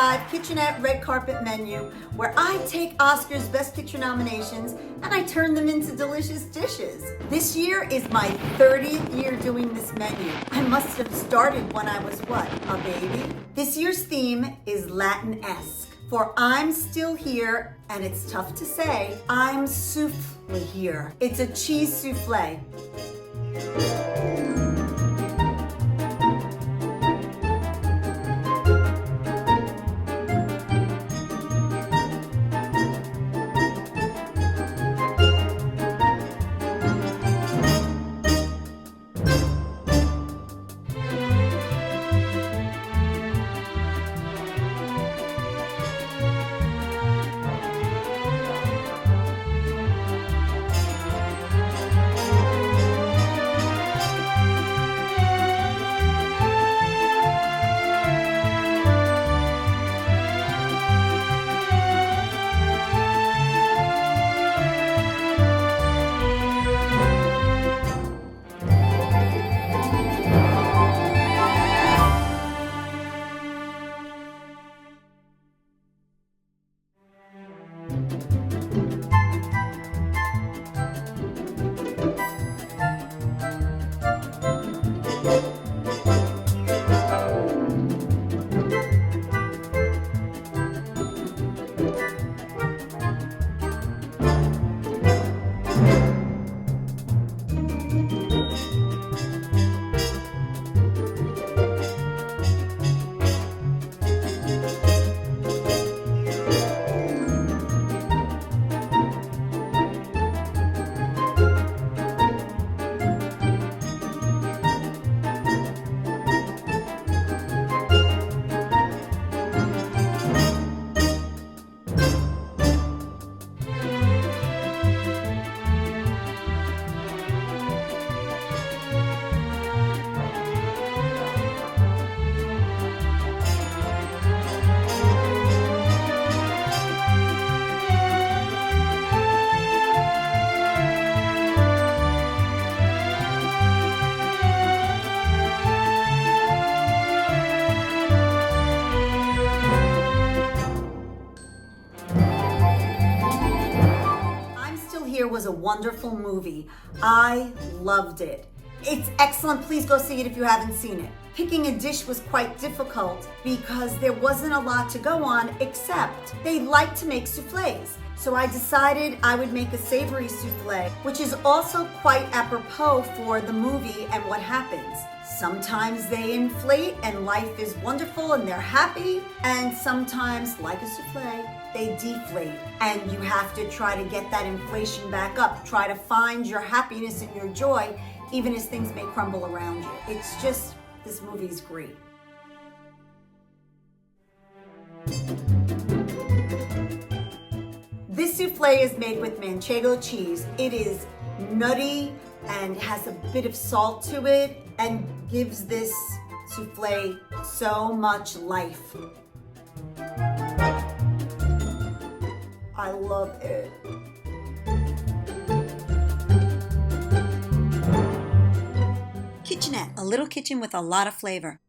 live kitchenette red carpet menu where I take Oscar's Best Picture nominations and I turn them into delicious dishes. This year is my 30th year doing this menu. I must have started when I was what, a baby? This year's theme is Latin-esque. For I'm still here, and it's tough to say, I'm Soufflé here. It's a cheese souffle. Was a wonderful movie. I loved it. It's excellent. Please go see it if you haven't seen it. Picking a dish was quite difficult because there wasn't a lot to go on except they like to make soufflés. So I decided I would make a savory soufflé, which is also quite apropos for the movie and what happens. Sometimes they inflate and life is wonderful and they're happy, and sometimes, like a soufflé, they deflate and you have to try to get that inflation back up. Try to find your happiness and your joy even as things may crumble around you. It's just, this movie's great. This soufflé is made with Manchego cheese. It is nutty and has a bit of salt to it and gives this soufflé so much life. I love it. Kitchenette, a little kitchen with a lot of flavor.